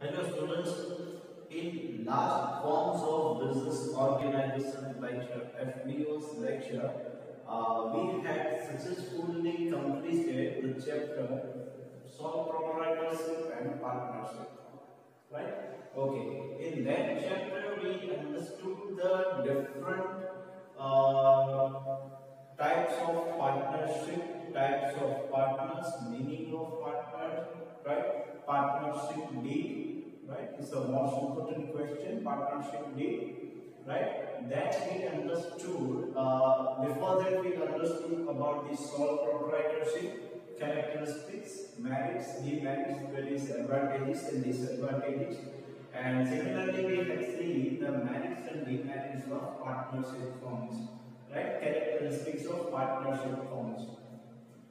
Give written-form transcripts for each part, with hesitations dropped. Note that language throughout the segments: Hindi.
Hello students, in last forms of business organization lecture, FBO's lecture, we had successfully completed the chapter sole proprietorship and partnership, right? Okay, in that chapter we understood the different uh, types of partnership, types of partners, meaning of partners, right? Partnership deed, right? It's the most important question. Partnership deed, right? That we understood. Before that, we understood about the sole proprietorship, characteristics, merits, demerits, that is advantages and disadvantages. And similarly, we have seen the merits and demerits of partnership forms, right? Characteristics of partnership forms,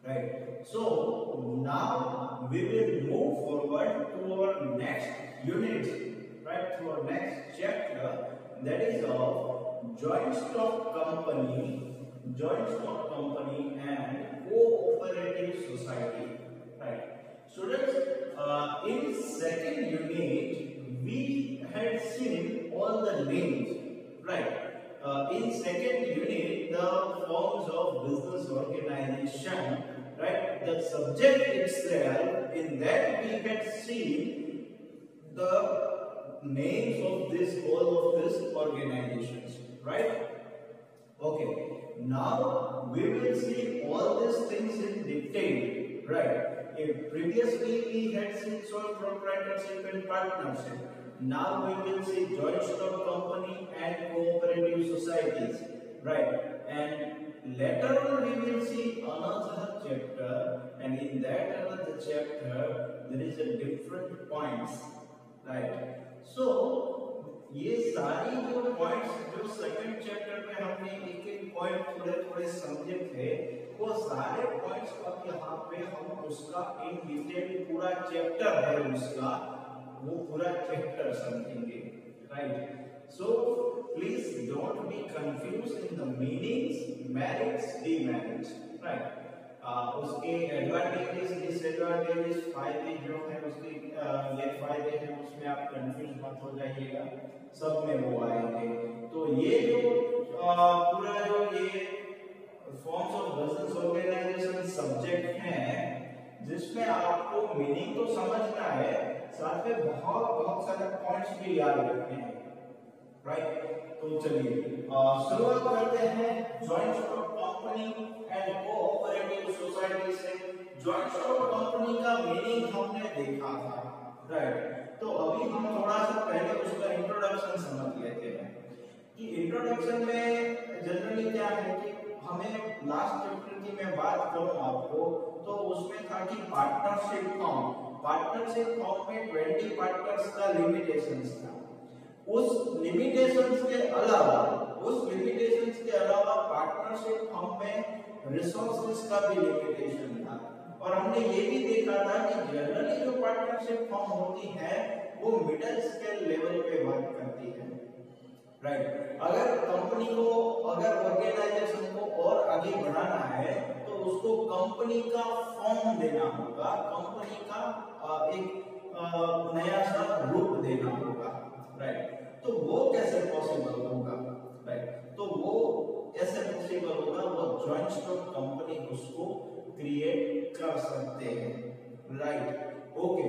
right? So now we will move forward to our next unit, right? To our next chapter, that is of joint stock company and cooperative society, right? Students, in second unit we had seen all the names, right? In second unit, the forms of business organization, right? The subject itself, in that we had seen the names of this all of these organizations, right? Okay. Now we will see all these things in detail, right? Previously we had seen sole proprietorship and partnership. Now we will see joint stock company and cooperative societies, right? And later on we will see another chapter, and in that another chapter there is a different points, right? So ये सारी जो पॉइंट्स जो सेकंड चैप्टर में हमने एक एक पॉइंट थोड़े थोड़े समझे थे, वो सारे पॉइंट्स अब यहाँ पे हम उसका इन डिटेल पूरा चैप्टर है उसका, वो पूरा चैप्टर समझेंगे, right? So please don't be confuse in the meanings, merits, demerits, right? उसके एडवांटेजेस, डिसएडवांटेजेस, फायदे जो है उसके ये फायदे हैं, उसमें आप कंफ्यूज मत हो जाइएगा, सब में वो आएंगे। तो ये जो पूरा जो ये forms of business organisation subject है, जिसमें आपको मीनिंग तो समझना है, साथ में बहुत सारे पॉइंट्स भी याद रखने हैं, राइट? तो चलिए शुरुआत करते हैं joint stock company and cooperative society से। जॉइंट स्टॉक कंपनी का मीनिंग हमने देखा था, राइट? तो अभी हम थोड़ा सा पहले उसका इंट्रोडक्शन समझ लेते हैं कि इंट्रोडक्शन में जनरली क्या है कि हमें लास्ट चैप्टर की मैं बात करूं आपको, तो उसमें था कि पार्टनरशिप फॉर्म में 20 पार्टनर्स का लिमिटेशंस था। उस लिमिटेशंस के अलावा पार्टनरशिप फॉर्म में रिसोर्सेज का भी लिमिटेशन था, और हमने ये भी देखा था कि जनरली जो पार्टनरशिप फॉर्म होती है वो मिडिल स्केल लेवल पे वर्क करती है, राइट? अगर कंपनी को, अगर ऑर्गेनाइजेशन को और आगे बढ़ाना है तो उसको कंपनी का फॉर्म देना होगा, कंपनी का एक नया सा रूप देना होगा, राइट? तो वो कैसे पॉसिबल होगा, राइट? तो वो कैसे पॉसिबल होगा, वो जॉइंट स्टॉक कंपनी उसको क्रिएट कर सकते हैं, राइट? ओके,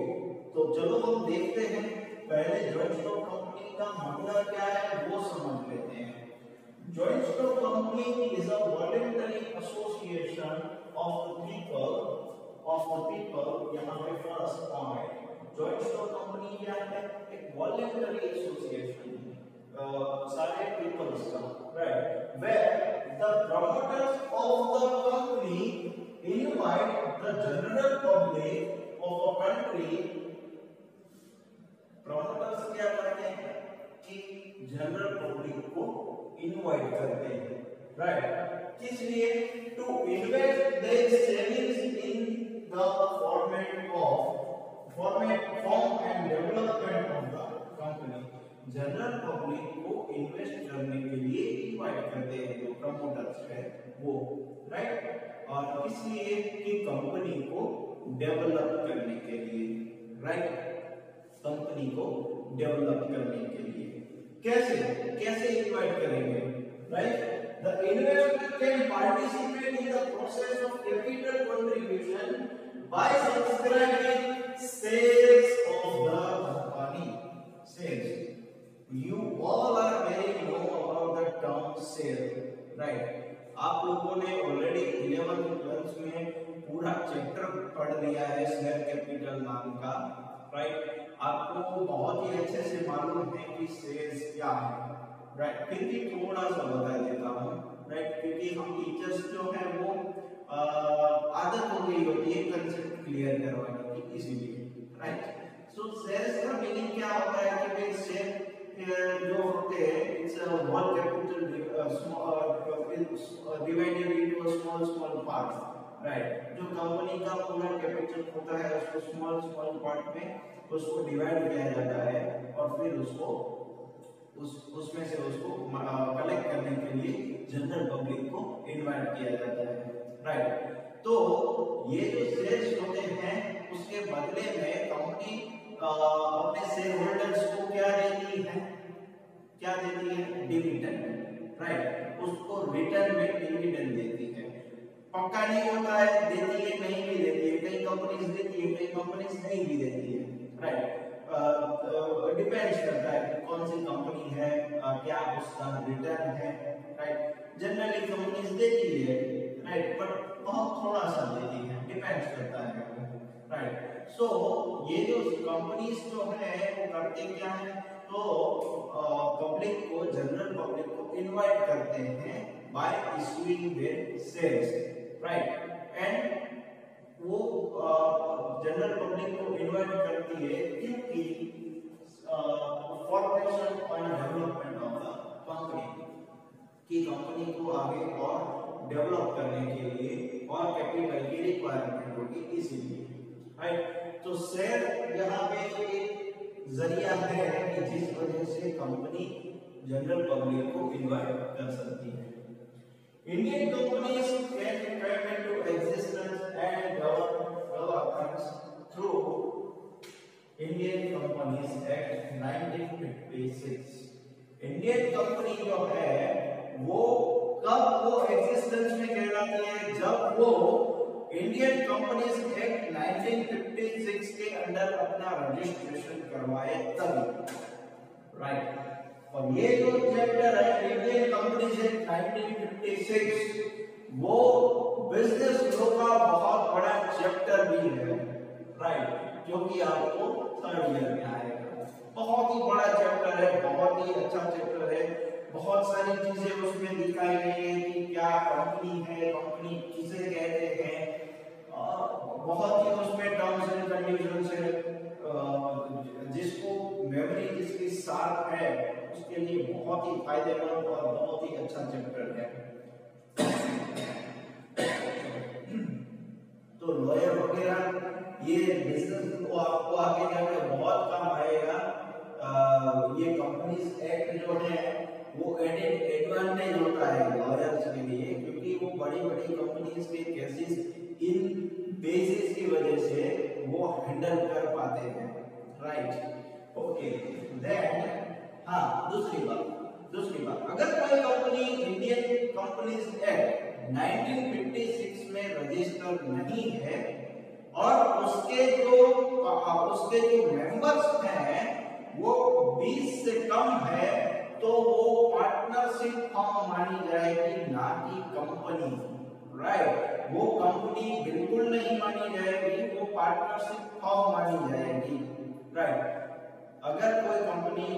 तो चलो हम देखते हैं, पहले जॉइंट स्टॉक कंपनी का मतलब क्या है वो समझ लेते हैं। Joint stock company is a voluntary association of the people, यहाँ पे first point, joint stock company क्या है? एक वॉलंटरी एसोसिएशन सारे पीपल्स का, right? Where the promoters of the company invite the general public of a country. Promoters क्या करते हैं कि जनरल पब्लिक को इनवाइट करते हैं, राइट? किस लिए? To invest their savings in the form and development of the company. General public को इन्वेस्ट करने के लिए इनवाइट करते हैं जो प्रमोटर्स है वो, राइट? और इसलिए कि कंपनी को डेवलप करने के लिए, राइट? कंपनी कंपनी को डेवलप करने के लिए। कैसे कैसे इन्वाइट करेंगे, right? The investor can participate in the process of capital contribution by subscribing shares of the company. Shares, you all are very know about the term share, right? आप लोगों ने ऑलरेडी 11th 12th में पूरा चैप्टर पढ़ लिया है शेयर कैपिटल नाम का, राइट? आपको बहुत ही अच्छे से मालूम है कि शेयर्स क्या है, राइट? फिर भी थोड़ा सा बता देता हूँ, राइट? क्योंकि हम टीचर्स जो है वो आदत हो गई होती है कंसेप्ट क्लियर करवाने की, इसीलिए, राइट? सो शेयर्स का मीनिंग क्या होता है कि भाई शेयर जो होते हैं it's one capital divided into small parts, right? जो कंपनी का पूरा कैपिटल होता है उसको स्मॉल पार्ट में उसको डिवाइड किया जाता है और फिर उसको उसमें से उसको कलेक्ट करने के लिए जनरल पब्लिक को इनवाइट किया जाता है, राइट? तो ये जो शेयर्स होते हैं उसके बदले में कंपनी अपने शेयर होल्डर्स को क्या देती है, क्या देती है? Dividend, right? उसको रिटर्न में डिविडेंड देती है। पक्का नहीं होता है, देती है नहीं भी देती है, कई कंपनीज देती है कई कंपनीज नहीं भी देती है, राइट? डिपेंड्स करता है कि कौन सी कंपनी है, क्या उसका रिटर्न है, राइट? जनरली कंपनीज देती है, राइट? बट बहुत थोड़ा सा देती है, डिपेंड्स करता है, राइट? सो ये जो कंपनीज जो है वो करते क्या है, तो पब्लिक को, जनरल पब्लिक को इनवाइट करते हैं bye issuing there shares, right? And वो जनरल पब्लिक को इनवाइट करती है क्योंकि फॉर्मेशन और डेवलपमेंट ऑफ द कंपनी, की कंपनी को आगे और डेवलप करने के लिए और कैपिटल की रिक्वायरमेंट होगी, इसीलिए, राइट? तो शेयर यहाँ पे एक जरिया है कि जिस वजह से कंपनी जनरल पब्लिक को इनवाइट कर सकती है। Indian companies can come into existence and governance through Indian companies act 1956। Indian company जो है वो कब वो एग्जिस्टेंस में कहलाती है, जब वो इंडियन कंपनीज एक्ट 1956 के अंडर अपना रजिस्ट्रेशन करवाए तभी, राइट? और ये जो चैप्टर है इंडियन कंपनीज एक्ट 1956 वो बिजनेस लॉ का बहुत बड़ा चैप्टर भी है, राइट? जो कि आपको थर्ड ईयर में आएगा। बहुत ही बड़ा चैप्टर है, बहुत ही अच्छा चैप्टर है, बहुत सारी चीजें उसमें दिखाई गई है कि क्या कंपनी है, कंपनी किसे कहते हैं, बहुत ही उसमें टर्म्स एंड कंडीशंस है, जिसको मेमोरी जिसकी शार्प है उसके लिए बहुत ही फायदेमंद और बहुत ही अच्छा चैप्टर है। तो लॉयर वगैरह ये बिजनेस को आपको आगे जाकर बहुत काम आएगा। ये कंपनीज एक्ट जो है वो एडवांटेज होता है लॉयर्स के लिए, क्योंकि वो बड़ी बड़ी कंपनीज के केसेस इन बेसिस की वजह से वो हैंडल कर पाते हैं, राइट? ओके, देन हाँ दूसरी बात अगर कोई कंपनी इंडियन कंपनीज एक्ट 1956 में रजिस्टर नहीं है और उसके जो मेंबर्स हैं वो 20 से कम है, तो वो पार्टनरशिप फर्म मानी जाएगी, ना कि कंपनी, राइट? वो कंपनी बिल्कुल नहीं मानी जाएगी, वो पार्टनरशिप फर्म मानी जाएगी, राइट? अगर कोई कंपनी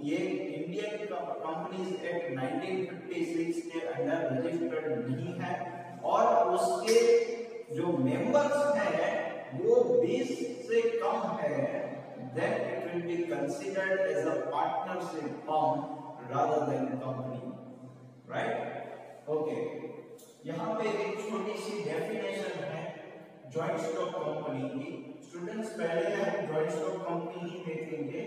ये इंडियन कंपनीज एक्ट 1956 के अंडर रजिस्टर्ड नहीं है और उसके जो मेंबर्स हैं वो 20 से कम है, then it will be considered as a partnership firm rather than company, right? Okay, यहाँ पे एक छोटी सी डेफिनेशन है जॉइंट स्टॉक कंपनी की। स्टूडेंट्स पहले हम जॉइंट स्टॉक कंपनी ही देखेंगे,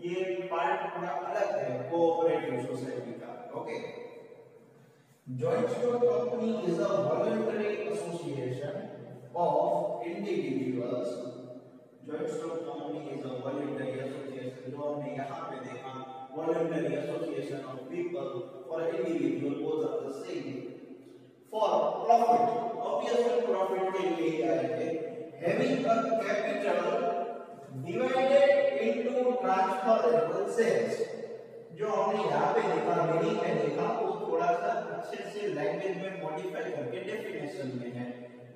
ये पार्ट थोड़ा अलग है कोऑपरेटिव सोसाइटी का। Okay, joint stock company is a voluntary association of individuals. Joint stock company is a voluntary association voluntary association of people or individual, both are the same. For profit, obviously profit के लिए क्या है, having a capital divided into transferable shares. जो हमने यहाँ पे देखा, मीनिंग में देखा, वो थोड़ा सा अच्छे से लैंग्वेज में मॉडिफाई करके डेफिनेशन में है,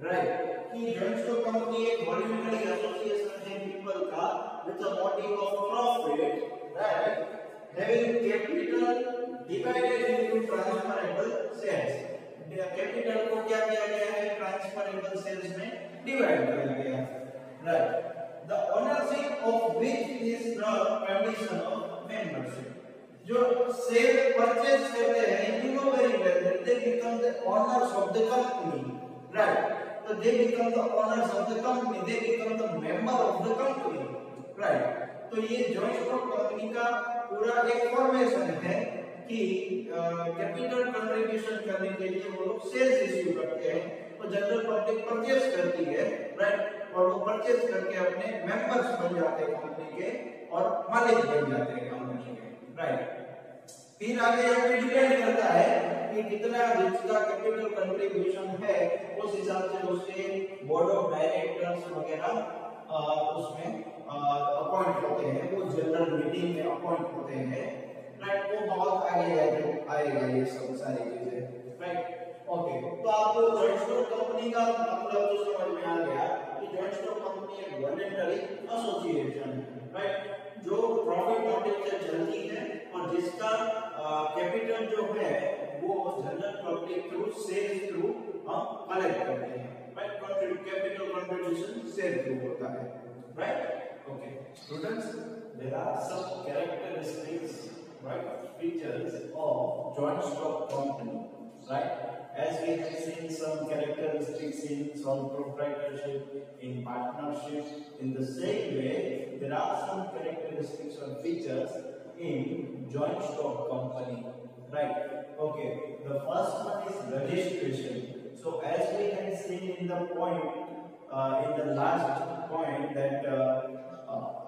राइट? कि जॉइंट स्टॉक कंपनी एक वॉल्यूंटरी एसोसिएशन है पीपल का with a motive of profit, right? Having capital divided into transferable shares. Capital को क्या किया गया है, ट्रांसफरेबल शेयर्स में डिवाइड किया गया है, right? The ownership of which is the condition of membership. जो शेयर परचेज करते हैं, you know very well that they become the owners of the company, right? So they become the owners of the company, they become the member of the company, right? तो ये जॉइंट स्टॉक कंपनी का पूरा एक फॉर्मेशन है कि कैपिटल कंट्रीब्यूशन करने के लिए वो लोग शेयर्स इश्यू करते हैं, तो जनरल पब्लिक परचेज करती है, राइट? और वो परचेज करके अपने मेंबर्स बन जाते हैं कंपनी के और मालिक बन जाते हैं कंपनी के, राइट? फिर आगे यहाँ पे डिपेंड करता है कि कितना जिसका कैपिटल कंट्रीब्यूशन है, उस हिसाब से उसके बोर्ड ऑफ डायरेक्टर्स वगैरह उसमें अपॉइंट होते हैं, वो जनरल मीटिंग में अपॉइंट होते हैं, राइट? वो बहुत आगे आएगा ये सब सारी चीजें, राइट? ओके, तो आपको जॉइंट स्टॉक कंपनी का मतलब तो समझ में आ गया कि जॉइंट स्टॉक कंपनी एक वॉलंटरी एसोसिएशन है, राइट? जो प्रॉफिट मोटिव से चलती है और जिसका कैपिटल जो है वो general public through share through हम कलेक्ट करते हैं, right? Capital contribution share through होता है, right? Okay students, there are some characteristics, right, features of joint stock company, right? As we have seen some characteristics in sole proprietorship, in partnership, in the same way there are some characteristics or features in joint stock company, right? Okay, the first one is registration. So as we have seen in the point in the last point that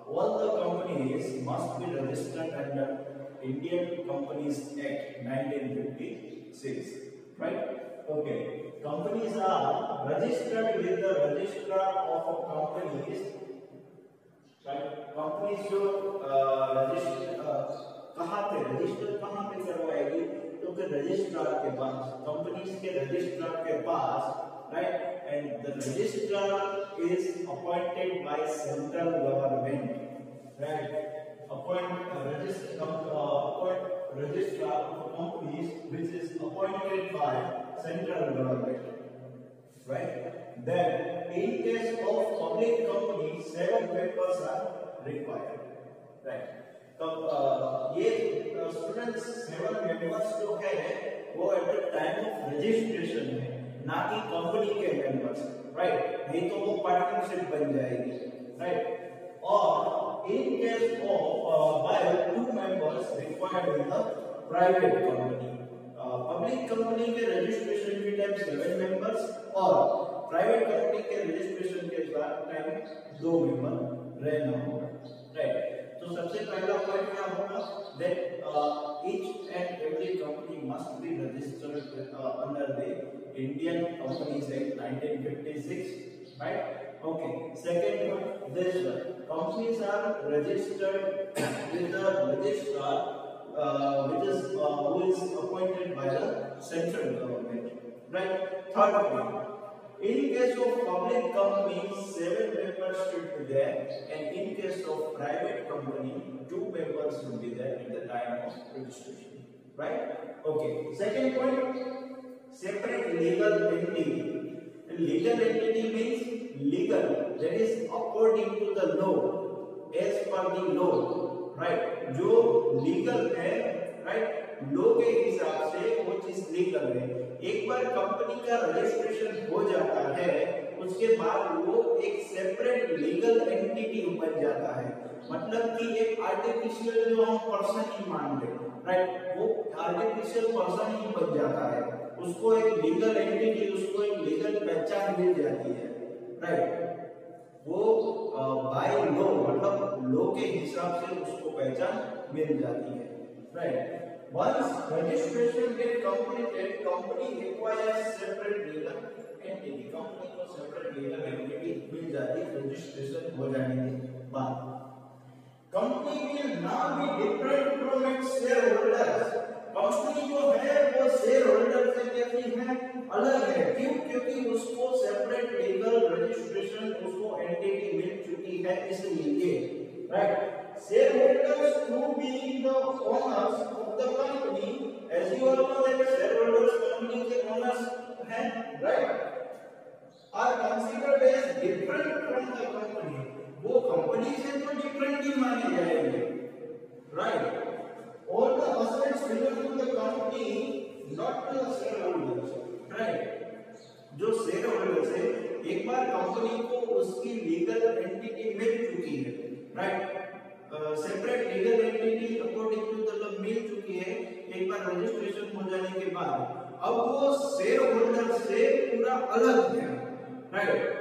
all the companies must be registered under Indian Companies Act 1956, right? Okay, companies are registered with the registrar of companies, right? Companies जो कहाँ पे रजिस्टर करवाएगी, तो कि रजिस्ट्रार के पास, कंपनीज के रजिस्ट्रार के पास, right? And the registrar is appointed by central government, right? Appoint registrar of companies which is appointed by central government, right? Then in case of public companies 7 members are required, right? तो ये स्टूडेंट्स 7 मेंबर्स जो है वो at the time of registration है, ना कि कंपनी के मेंबर्स, राइट? नहीं तो वो पार्टनरशिप बन जाएगी, राइट? और in case of while 2 members required in the private company, public company के रजिस्ट्रेशन के टाइम 7 मेंबर्स और प्राइवेट कंपनी के रजिस्ट्रेशन के टाइम 2 मेंबर रहना होगा, राइट? तो सबसे पहला पॉइंट क्या होगा, that each and every company must be registered under the Indian Companies Act 1956, right? Okay, second point, this one, companies are registered with the registrar which is who is appointed by the central government, right? Third point, in case of public company 7 members should be there, and in case of private company 2 members should be there at the time of registration, right? Okay, second point, separate legal entity. Legal entity means legal, that is according to the law, as per the law, right? जो लीगल है, राइट, लॉ के हिसाब से वो चीज लीगल है। एक बार कंपनी का रजिस्ट्रेशन हो जाता है, उसके बाद वो एक सेपरेट लीगल एंटिटी बन जाता है, मतलब कि एक आर्टिफिशियल जो हम पर्सन ही मान ले, राइट, वो आर्टिफिशियल पर्सन ही बन जाता है, उसको एक लीगल एंटिटी, उसको एक लीगल पहचान मिल जाती है, राइट? वो बाय लॉ, मतलब लॉ के हिसाब से उसको पहचान मिल जाती है। right? Once registration get completed, company acquires separate legal entity. Company को separate legal entity मिल जाती है registration हो जाने के बाद. Company will now be different from its shareholders. Company जो है वो शेयर होल्डर से कैसी है, अलग है. क्यों? क्योंकि उसको सेपरेट लीगल रजिस्ट्रेशन उसको एंटिटी मिल चुकी है, इसलिए. Right. Share holders who being the owners of the company, as you all know that share holders company के ओनर्स हैं, right, are considered as different from the company. वो कंपनी से तो डिफरेंट ही माने जाएंगे, right. All the assets belong to the company, not to the shareholders, right? जो शेयर होल्डर्स है, एक बार कंपनी को उसकी लीगल एंटिटी मिल चुकी है, right, separate legal entity according to the law मिल चुकी है, एक बार रजिस्ट्रेशन हो जाने के बाद अब वो शेयर होल्डर से पूरा अलग है, राइट.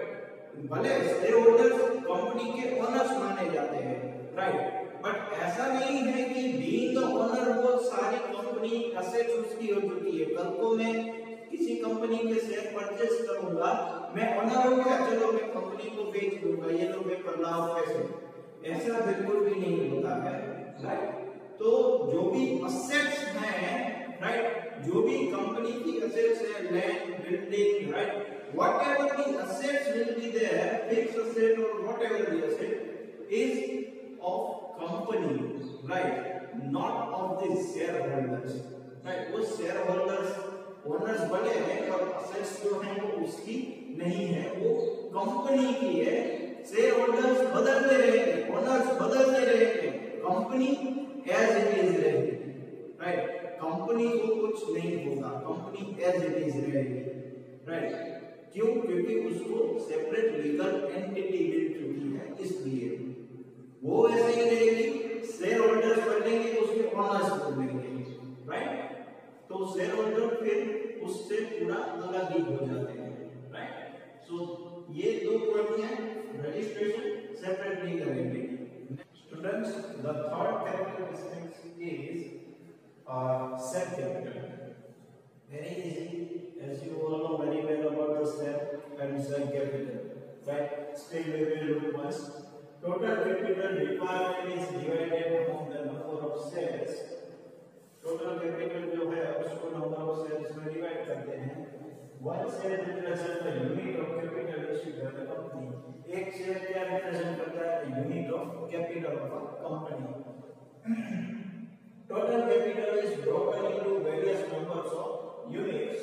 भले शेयर होल्डर्स कंपनी के ओनर्स माने जाते हैं, राइट, बट ऐसा नहीं है कि बीइंग द ओनर वो सारी कंपनी एसेट्स उसकी हो चुकी है. कल को मैं किसी कंपनी के शेयर परचेस करूंगा, मैं ओनर हो गया, चलो मैं कंपनी को बेच दूंगा, ये लो पेपर लाओ पैसे, ऐसा बिल्कुल भी नहीं होता है, राइट. तो जो भी एसेट्स हैं, राइट, जो भी कंपनी की एसेट्स है, land, building, right, whatever the assets will be there, fixed asset or whatever the asset is of company, right, not of the shareholders, right. वो shareholders owners बने हैं और assets जो हैं वो उसकी नहीं है, वो कंपनी की है. shareholders बदलते रहेंगे, owners बदलते रहेंगे, कंपनी as it is रहेगी, right. कंपनी को कुछ नहीं होगा, कंपनी as it is रहेगी, right. क्यों? क्योंकि उसको सेपरेट लीगल एंटिटी मिल चुकी है, इसलिए वो ऐसे ही रहेगी. शेयर होल्डर्स बनेंगे तो उसके ओनर्स बनेंगे, राइट. तो शेयर होल्डर फिर उससे पूरा अलग ही हो जाते हैं, राइट. सो ये दो पॉइंट हैं, registration, separate legal entity. Students, the third characteristic is share capital. Very easy, as you all know very well about the share and share capital, right? Still we will look once. Total capital requirement is divided among the number of shares. Total capital जो है उसको number of shares में divide करते हैं. One share represents the unit of capital issued by the company. एक share क्या represent करता है? Unit of capital of a company. Total capital is broken into various numbers of units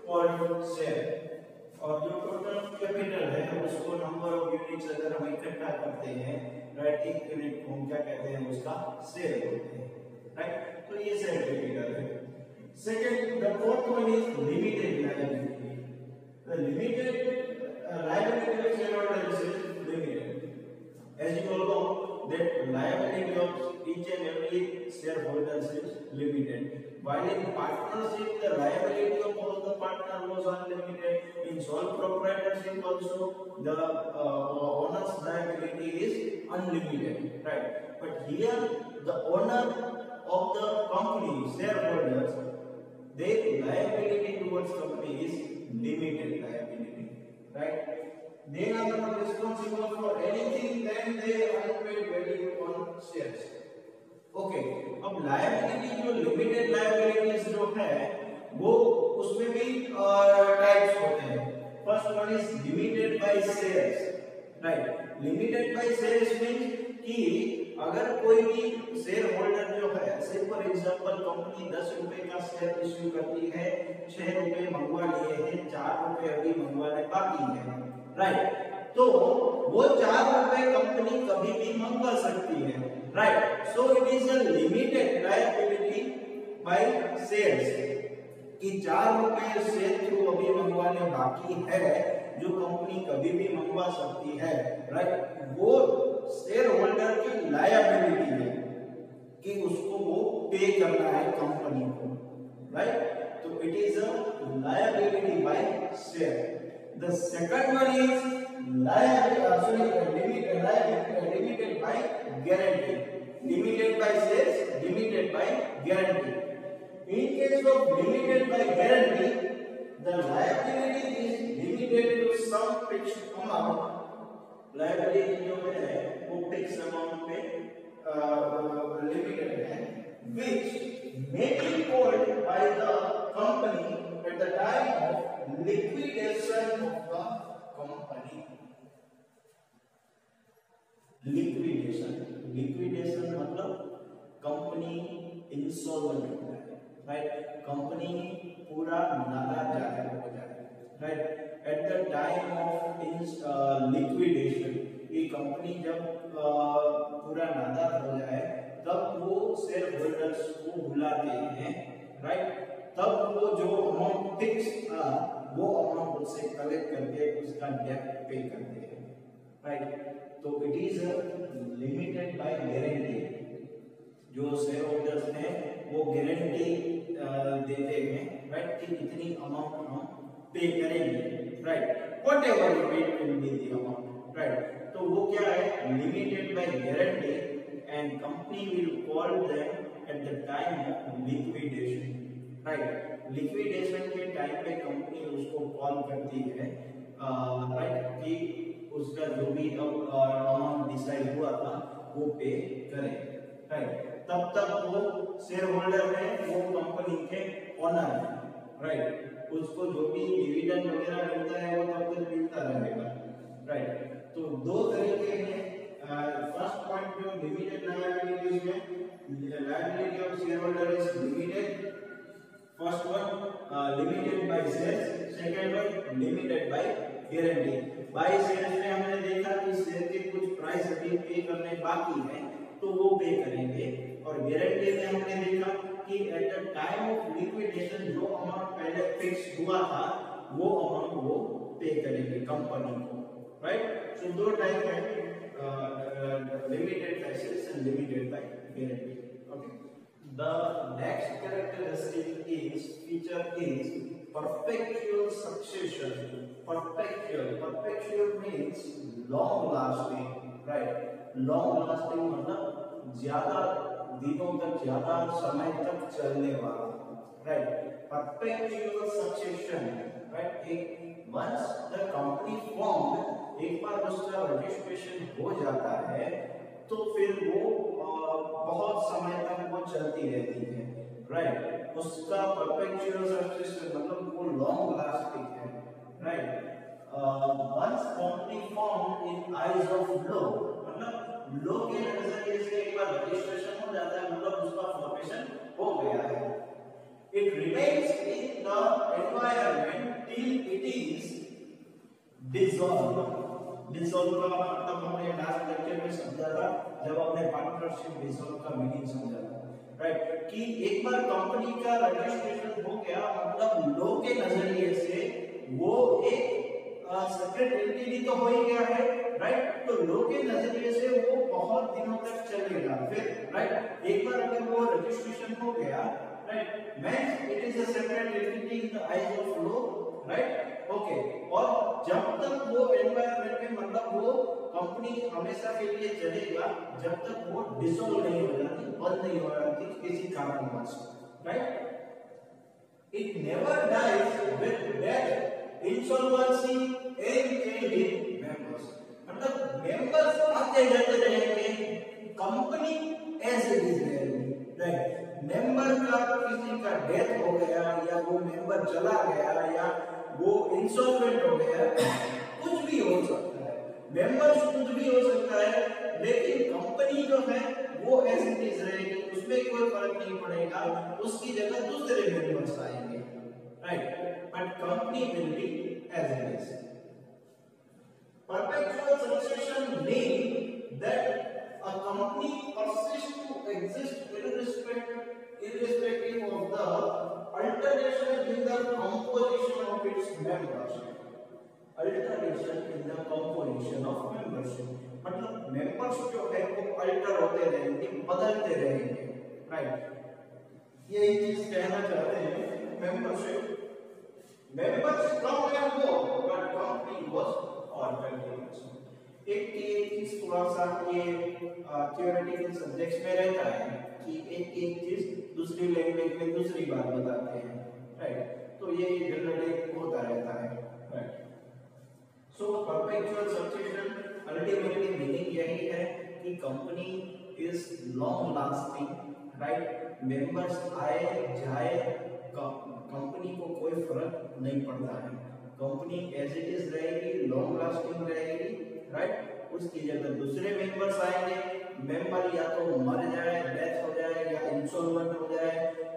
per share. और जो टोटल कैपिटल है उसको नंबर ऑफ यूनिट्स अगर हम इकट्ठा करते हैं, राइट, एक यूनिट को हम क्या कहते हैं, उसका शेयर बोलते हैं, राइट. तो ये शेयर कैपिटल है. Second, the fourth one is limited liability. The limited liability of shareholders is limited. As you all know that liability of each and every shareholders is limited. While in partnership the liability of all the partners was unlimited. In sole proprietorship also the owner's liability is unlimited, right. But here the owner of the company, shareholders, their liability towards company is limited liability, right. They are not responsible for anything than their unpaid value on shares. Okay, अब liability जो limited liabilities जो है वो उसमें भी types होते हैं. First one is limited by shares, right. Limited by shares means कि अगर कोई भी शेयर होल्डर जो है, से फॉर एग्जांपल कंपनी 10 रुपए का शेयर इश्यू करती है, 6 रुपए मंगवा लिए हैं, 4 रुपए अभी मंगवाने बाकी है, राइट. तो वो 4 रुपए कंपनी कभी भी मंगवा सकती है, right. So it is a limited liability by shares कि 4 रुपए शेयर थ्रू अभी मंगवाने बाकी है, जो कंपनी कभी भी मंगवा सकती है, राइट. वो शेयर होल्डर की लायबिलिटी है कि उसको वो पे करना है कंपनी को, राइट. तो it is a liability by share. The second one is limited by guarantee. Limited by shares, limited by guarantee. In case of limited by guarantee, the liability is limited to some fixed amount. Liability जो है वो fixed amount पे limited है, which may be called by the company at the time of liquidation of the company. Liquidation मतलब कंपनी इंसॉल्वेंट हो जाए, राइट, कंपनी पूरा नाला जाकर हो जाए, right. At the time of liquidation, ये कंपनी जब पूरा नाला हो जाए तब वो शेयर होल्डर्स को बुलाते हैं, राइट। तब वो जो अमाउंट फिक्स था वो अमाउंट उससे कलेक्ट करके उसका डेट पे करते हैं, राइट। तो it is limited by guarantee. जो शेयर होल्डर्स हैं वो गारंटी देते हैं, राइट, कि इतनी अमाउंट हम पे करेंगे, right, whatever it will be the amount, right. तो वो क्या है, limited by guarantee, and company will call them at the time of liquidation, right. Liquidation के टाइम पे कंपनी उसको कॉल करती है, राइट, कि उसका जो भी अमाउंट डिसाइड हुआ था वो पे करें, राइट। तब तक वो शेयर होल्डर है, वो कंपनी के ओनर है, राइट। उसको जो भी डिविडेंड वगैरह मिलता है वो तब तक मिलता रहेगा, राइट। तो दो तरीके हैं। फर्स्ट पॉइंट जो लिमिटेड लायबिलिटीज में, liability of share holder is limited. First one limited by shares, second one limited by guarantee. By shares में हमने देखा कि शेयर के कुछ प्राइस अभी पे करने बाकी है तो वो पे करेंगे, और गारंटी में हमने देखा कि at the time of liquidation जो अमाउंट पहले फिक्स हुआ था वो अमाउंट वो पे करेंगे कंपनी को, राइट। सो दो टाइप है, limited by shares and limited by guarantee, okay. The next characteristic is feature is perpetual succession. Perpetual means long lasting, right? Long lasting मतलब ज्यादा दिनों तक, ज्यादा समय तक चलने वाला, right? Perpetual succession, right? Once the company formed, एक बार उसका रजिस्ट्रेशन हो जाता है तो फिर वो बहुत समय तक वो चलती रहती है, राइट। उसका परपेचुअल सक्सेशन मतलब वो लॉन्ग लास्टिंग है, right. Once company form in eyes of law, मतलब लॉ के नजरिए से एक बार रजिस्ट्रेशन हो जाता है मतलब उसका फॉर्मेशन हो गया है। It remains in the environment till it is dissolved. Dissolve का मतलब हमने लास्ट लेक्चर में समझा था जब हमने पार्टनरशिप डिसॉल्व का मीनिंग समझा था, राइट, कि एक बार कंपनी का रजिस्ट्रेशन हो गया मतलब लॉ के नजरिए से वो एक सेपरेट एंटिटी तो हो ही गया है, राइट। तो लॉ के नजरिए से वो बहुत दिनों तक चलेगा फिर, राइट। एक बार अगर वो रजिस्ट्रेशन हो गया, right, means it is a separate entity in the eyes of law, right, okay. और जब तक वो एनवायरनमेंट में मतलब वो कंपनी हमेशा के लिए चलेगा जब तक वो डिसॉल्व नहीं हो जाती, बंद नहीं हो जाती किसी कारणवश, right. It never dies with death, insolvency and change in members, मतलब मेंबर्स आते जाते रहेंगे, कंपनी एज इट इज रहेगी, राइट। मेंबर का किसी का डेथ हो गया या वो मेंबर चला गया या वो इंसॉल्वेंट हो गया, कुछ भी हो सकता है, मेंबर्स कुछ भी हो सकता है, लेकिन कंपनी जो है वो एज इट इज रहेगी, उसमें कोई फर्क नहीं पड़ेगा, उसकी जगह दूसरे मेंबर्स आएंगे, right, but company will be as it is. Perpetual succession means that a company persists to exist irrespective of the alteration in the composition of its members. Alteration in the composition of membership, मतलब members जो है वो alter होते रहेंगे, बदलते रहेंगे, right? ये चीज कहना चाहते हैं membership. Members come and go, but company was all continuous. एक चीज थोड़ा सा ये थियोरेटिकल सब्जेक्ट्स में रहता है कि एक चीज दूसरी लैंग्वेज में दूसरी बात बताते हैं, राइट। तो ये जनरली होता रहता है, राइट। सो परपेचुअल सब्स्टिट्यूशन अल्टीमेटली मीनिंग यही है कि company is long lasting, right. Members आए जाए कंपनी को कोई फर्क नहीं पड़ता है, कंपनी एज इट इज रहेगी, लॉन्ग लास्टिंग रहेगी, राइट। उसकी जगह दूसरे मेंबर्स आएंगे, मेंबर या तो मर जाए, डेथ हो जाए, या इंसॉल्वेंट हो जाए,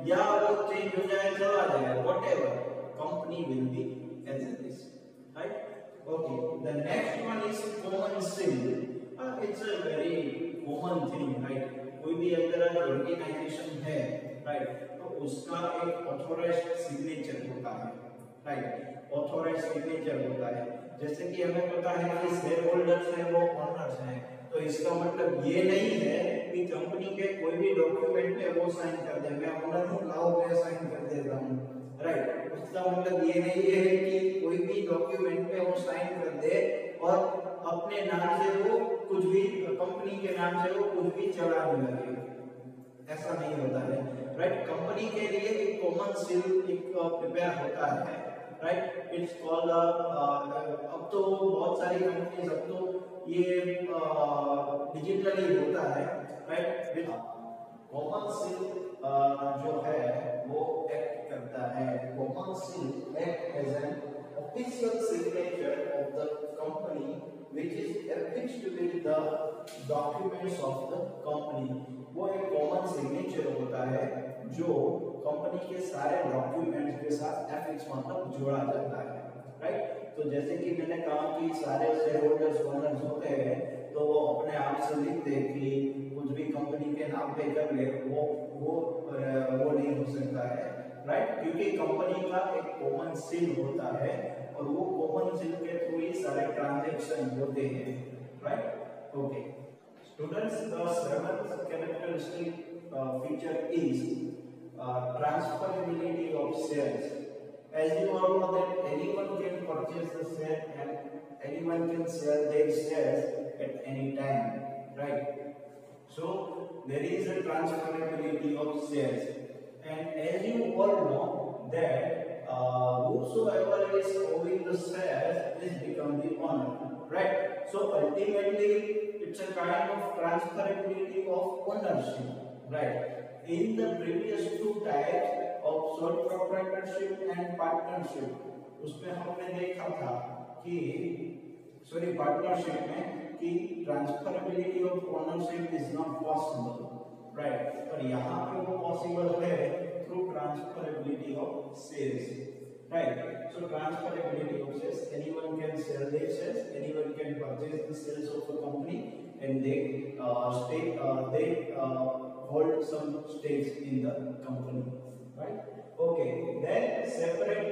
या वो चेंज हो जाए, चला जाए, whatever, company will be as it is, right. Okay, the next one is common seal. It's a very common thing, right? कोई भी अगर ऑर्गेनाइजेशन है, right, तो उसका एक ऑथोराइज्ड सिग्नेचर होता है, राइट। ऑथोराइज्ड सिग्नेचर होता है। जैसे कि हमें पता है कि शेयर होल्डर्स हैं वो ओनर्स हैं, तो इसका मतलब ये नहीं है कि कंपनी के कोई भी डॉक्यूमेंट में वो साइन कर दे, मैं ओनर हूं, लाओ मैं साइन कर देता हूं, राइट। उसका मतलब ये नहीं है कि कोई भी डॉक्यूमेंट में वो साइन कर दे और अपने नाम से वो कुछ भी, कंपनी के नाम से वो कुछ भी चलाने लगे, ऐसा नहीं होता है, राइट। कंपनी के लिए एक कॉमन सील एक प्रिपेयर होता है, राइट। इट्स कॉल्ड अब तो बहुत सारी कंपनीज, अब तो ये डिजिटली होता है, राइट। कॉमन सील जो है वो एक्ट करता है, common seal act as an official signature of the company which is affixed with the documents of the company। वो एक कॉमन सिग्नेचर होता है जो कंपनी के सारे डॉक्यूमेंट्स के साथ एफिक्स मतलब जोड़ा जाता है, राइट। तो जैसे कि मैंने कहा कि सारे शेयर होल्डर्स ओनर्स होते हैं, तो वो अपने आप से लिख दे कि कुछ भी कंपनी के नाम पे कर ले, वो नहीं हो सकता है, राइट। क्योंकि कंपनी का एक कॉमन सील होता है और वो कॉमन सील के थ्रू ही सारे ट्रांजैक्शन होते हैं, right. Okay students, the seventh characteristic feature is transferability of shares. As you all know that anyone can purchase the share and anyone can sell their shares at any time, right? So there is a transferability of shares, and as you all know that whosoever is owning the shares is become the owner, right? So ultimately it's a kind of transferability of ownership, right? In the previous two types of sole proprietorship and partnership, उसमें हमने देखा था कि पार्टनरशिप में कि transferability of ownership is not possible, right. पर यहाँ पे वो पॉसिबल है through transferability of shares, right. So transferability of shares, anyone can sell their shares, anyone can purchase the shares of a company and they hold some stakes in the company, right? Okay, then separate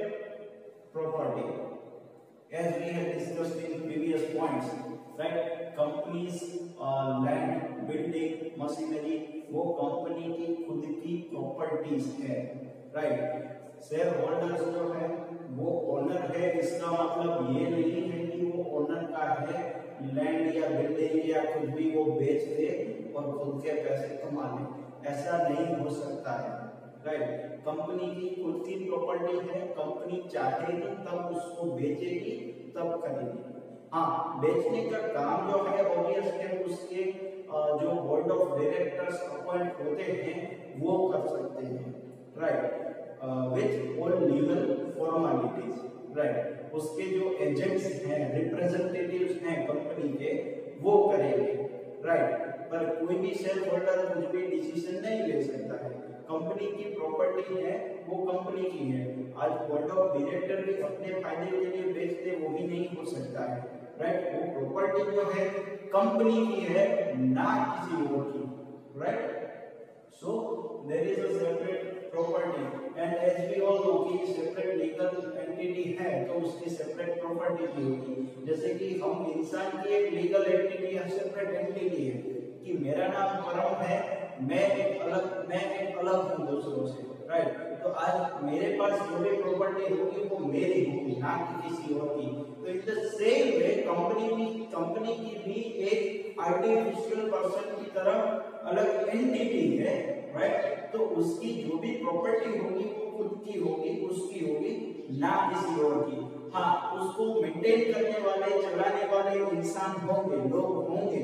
property, as we have discussed in previous points, right? Companies land, building, machinery, वो कंपनी की खुद की प्रॉपर्टीज है, राइट। शेयर होल्डर्स जो है वो ओनर है, इसका मतलब ये नहीं है कि वो ओनर का है लैंड या बिल्डिंग या कुछ भी वो बेच दे और खुद के पैसे कमा ले, ऐसा नहीं हो सकता है, राइट। कंपनी की खुद की प्रॉपर्टी है, कंपनी चाहेगी तब उसको बेचेगी, तब खरीदेगी। हाँ, बेचने का काम जो है ऑब्वियस है उसके जो बोर्ड ऑफ डायरेक्टर्स अपॉइंट होते हैं वो कर सकते हैं, right, with all legal formalities, right. उसके जो एजेंट्स हैं, रिप्रेजेंटेटिव्स हैं कंपनी के, वो करेंगे, राइट। पर कोई भी शेयर होल्डर कुछ भी डिसीजन नहीं ले सकता है, कंपनी की प्रॉपर्टी है वो कंपनी की है। आज बोर्ड ऑफ डायरेक्टर भी अपने फायदे के लिए बेचते वो भी नहीं हो सकता है, राइट। वो प्रॉपर्टी जो है कंपनी की है, ना किसी और की, right. So there is a separate property and as we all know कि सेपरेट लीगल एंटिटी है तो उसकी सेपरेट प्रॉपर्टी भी होगी। जैसे कि हम इंसान की एक लीगल एंटिटी है, सेपरेट एंटिटी है कि मेरा नाम परम है, मैं एक अलग हूं दूसरों से, राइट। तो आज मेरे पास जो भी प्रॉपर्टी होगी वो मेरी होगी, ना कि किसी और की। तो in the same way company की भी एक आर्टिफिशियल पर्सन की तरह अलग एंटिटी है, राइट। तो उसकी जो भी प्रॉपर्टी होगी वो खुद की होगी, उसकी होगी, ना किसी और की। हाँ, उसको मेंटेन करने वाले, चलाने वाले इंसान होंगे, लोग होंगे,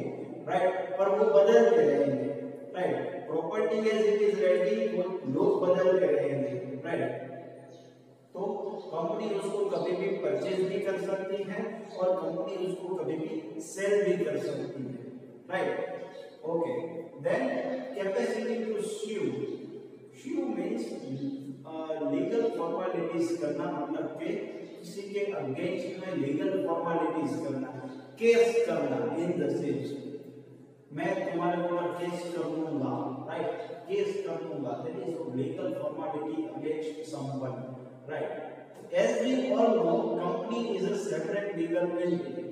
राइट, पर वो बदलते रहेंगे, right. Property as it is ready, वो लोग बदलते रहेंगे, राइट। तो कंपनी उसको कभी भी परचेज भी कर सकती है और कंपनी उसको कभी भी सेल भी कर सकती है, right. Okay, then capacity to sue means legal formalities करना, मतलब कि किसी के अगेंस्ट में लीगल फॉर्मेलिटीज करना, केस करना। इन द सेंस मैं तुम्हारे ऊपर केस कर दूंगा, राइट, केस कर दूंगा, that is legal formality against someone, right. As we all know, company is a separate legal entity,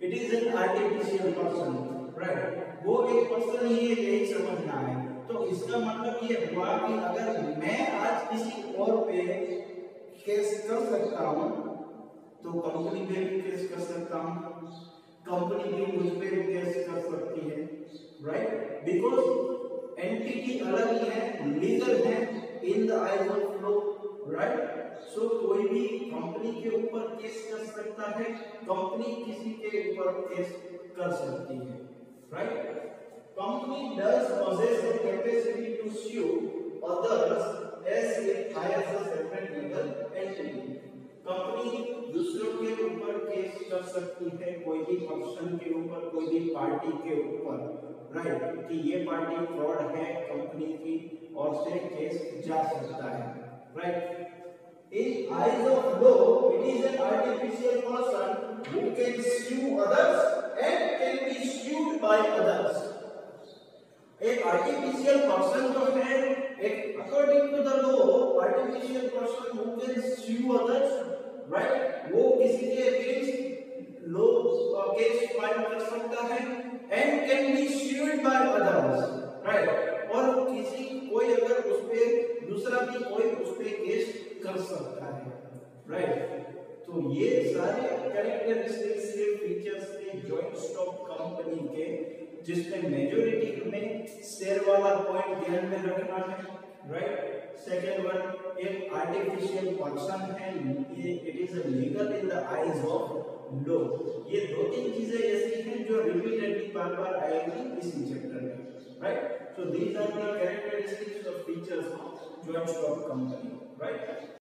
it is an artificial person, right. वो एक पर्सन ही है, यही समझना है। तो इसका मतलब ये हुआ कि अगर मैं आज किसी और पे केस कर सकता हूं तो कंपनी पे भी केस कर सकता हूं, कंपनी भी मुझ पे केस कर सकती है, राइट, बिकॉज एंटिटी अलग ही है, लीगल है in the eyes of law, right. So कोई भी कंपनी के ऊपर केस कर सकता है, कंपनी किसी के ऊपर केस कर सकती है, right. Company does possess the capacity to sue others as it hires a separate legal entity. Company दूसरों के ऊपर केस कर सकती है, कोई भी पर्सन के ऊपर, कोई भी पार्टी के ऊपर, राइट, कि ये पार्टी फ्रॉड है कंपनी की, और से केस जा सकता है, right. In eyes of law, it is an artificial person who can sue others and can be sued by others. एक आर्टिफिशियल पर्सन जो है, एक according to the law artificial person who can sue others, right, वो किसी के अगेंस्ट लॉ केस फाइल कर सकता है and can be sued by others, right. और किसी कोई अगर उस पे दूसरा भी कोई उस पे केस कर सकता है, राइट। तो ये सारे कैरेक्टरिस्टिक्स के फीचर्स थे जॉइंट स्टॉक कंपनी के, जिसमें मेजॉरिटी हमें शेयर वाला पॉइंट ध्यान में रखना है, राइट। सेकंड वन, एक आर्टिफिशियल पर्सन है, ये it is legal in the eyes of law. ये दो तीन चीजें ऐसी हैं जो रिपीटेडली बार-बार आएंगी इसी चैप्टर में, right. So these are the characteristics और features of joint stock company, right.